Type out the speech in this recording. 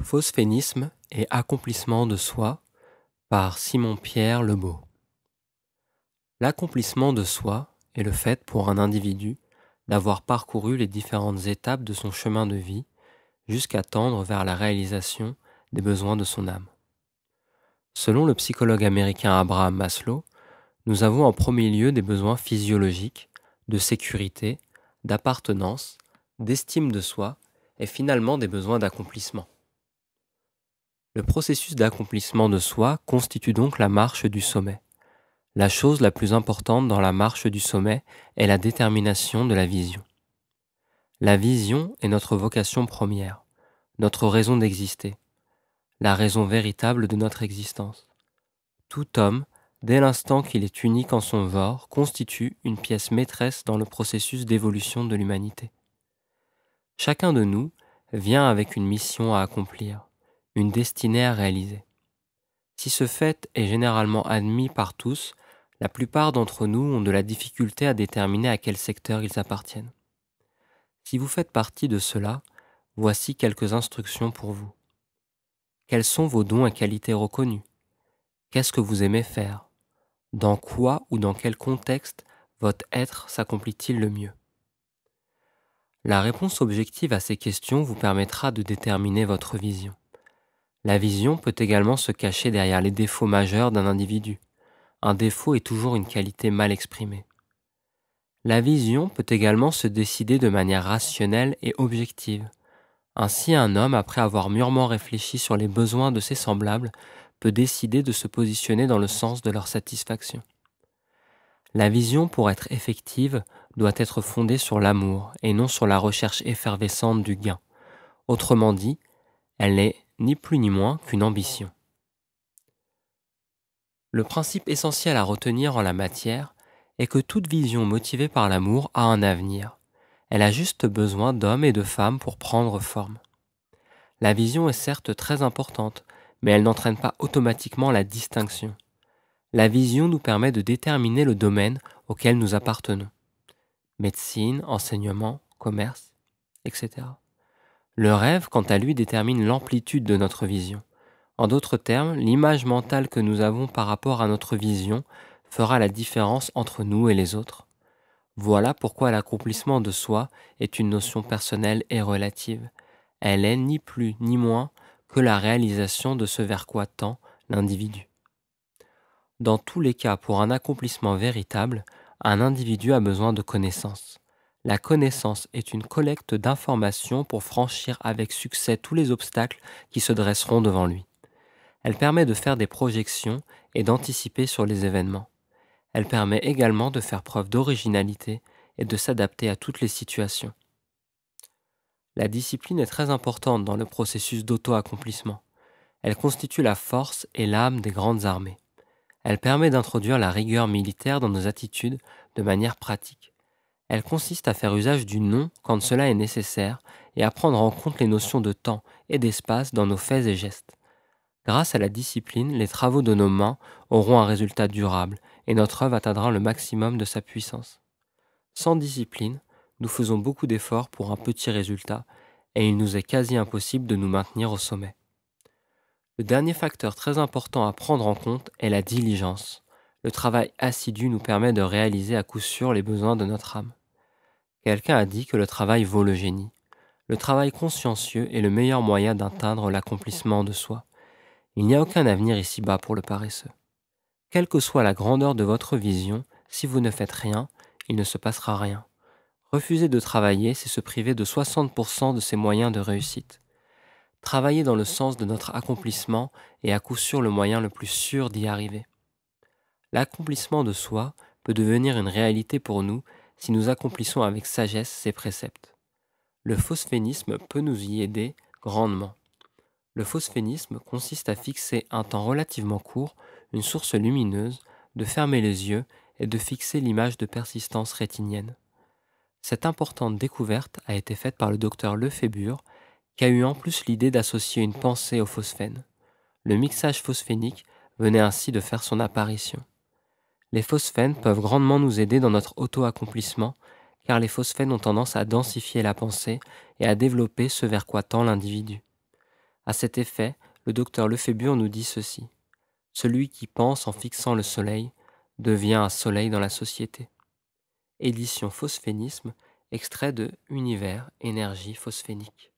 Phosphénisme et accomplissement de soi par Simon-Pierre Lebeau. L'accomplissement de soi est le fait pour un individu d'avoir parcouru les différentes étapes de son chemin de vie jusqu'à tendre vers la réalisation des besoins de son âme. Selon le psychologue américain Abraham Maslow, nous avons en premier lieu des besoins physiologiques, de sécurité, d'appartenance, d'estime de soi et finalement des besoins d'accomplissement. Le processus d'accomplissement de soi constitue donc la marche du sommet. La chose la plus importante dans la marche du sommet est la détermination de la vision. La vision est notre vocation première, notre raison d'exister, la raison véritable de notre existence. Tout homme, dès l'instant qu'il est unique en son genre, constitue une pièce maîtresse dans le processus d'évolution de l'humanité. Chacun de nous vient avec une mission à accomplir, une destinée à réaliser. Si ce fait est généralement admis par tous, la plupart d'entre nous ont de la difficulté à déterminer à quel secteur ils appartiennent. Si vous faites partie de cela, voici quelques instructions pour vous. Quels sont vos dons et qualités reconnus? Qu'est-ce que vous aimez faire? Dans quoi ou dans quel contexte votre être s'accomplit-il le mieux? La réponse objective à ces questions vous permettra de déterminer votre vision. La vision peut également se cacher derrière les défauts majeurs d'un individu. Un défaut est toujours une qualité mal exprimée. La vision peut également se décider de manière rationnelle et objective. Ainsi, un homme, après avoir mûrement réfléchi sur les besoins de ses semblables, peut décider de se positionner dans le sens de leur satisfaction. La vision, pour être effective, doit être fondée sur l'amour et non sur la recherche effervescente du gain. Autrement dit, elle n'est ni plus ni moins qu'une ambition. Le principe essentiel à retenir en la matière est que toute vision motivée par l'amour a un avenir. Elle a juste besoin d'hommes et de femmes pour prendre forme. La vision est certes très importante, mais elle n'entraîne pas automatiquement la distinction. La vision nous permet de déterminer le domaine auquel nous appartenons. Médecine, enseignement, commerce, etc. Le rêve, quant à lui, détermine l'amplitude de notre vision. En d'autres termes, l'image mentale que nous avons par rapport à notre vision fera la différence entre nous et les autres. Voilà pourquoi l'accomplissement de soi est une notion personnelle et relative. Elle est ni plus ni moins que la réalisation de ce vers quoi tend l'individu. Dans tous les cas, pour un accomplissement véritable, un individu a besoin de connaissances. La connaissance est une collecte d'informations pour franchir avec succès tous les obstacles qui se dresseront devant lui. Elle permet de faire des projections et d'anticiper sur les événements. Elle permet également de faire preuve d'originalité et de s'adapter à toutes les situations. La discipline est très importante dans le processus d'auto-accomplissement. Elle constitue la force et l'âme des grandes armées. Elle permet d'introduire la rigueur militaire dans nos attitudes de manière pratique. Elle consiste à faire usage du non quand cela est nécessaire et à prendre en compte les notions de temps et d'espace dans nos faits et gestes. Grâce à la discipline, les travaux de nos mains auront un résultat durable et notre œuvre atteindra le maximum de sa puissance. Sans discipline, nous faisons beaucoup d'efforts pour un petit résultat et il nous est quasi impossible de nous maintenir au sommet. Le dernier facteur très important à prendre en compte est la diligence. Le travail assidu nous permet de réaliser à coup sûr les besoins de notre âme. Quelqu'un a dit que le travail vaut le génie. Le travail consciencieux est le meilleur moyen d'atteindre l'accomplissement de soi. Il n'y a aucun avenir ici-bas pour le paresseux. Quelle que soit la grandeur de votre vision, si vous ne faites rien, il ne se passera rien. Refuser de travailler, c'est se priver de 60% de ses moyens de réussite. Travailler dans le sens de notre accomplissement est à coup sûr le moyen le plus sûr d'y arriver. L'accomplissement de soi peut devenir une réalité pour nous si nous accomplissons avec sagesse ces préceptes. Le phosphénisme peut nous y aider grandement. Le phosphénisme consiste à fixer un temps relativement court une source lumineuse, de fermer les yeux et de fixer l'image de persistance rétinienne. Cette importante découverte a été faite par le docteur Lefébure, qui a eu en plus l'idée d'associer une pensée au phosphène. Le mixage phosphénique venait ainsi de faire son apparition. Les phosphènes peuvent grandement nous aider dans notre auto-accomplissement, car les phosphènes ont tendance à densifier la pensée et à développer ce vers quoi tend l'individu. À cet effet, le docteur Lefébure nous dit ceci: celui qui pense en fixant le soleil devient un soleil dans la société. Édition Phosphénisme, extrait de Univers, énergie phosphénique.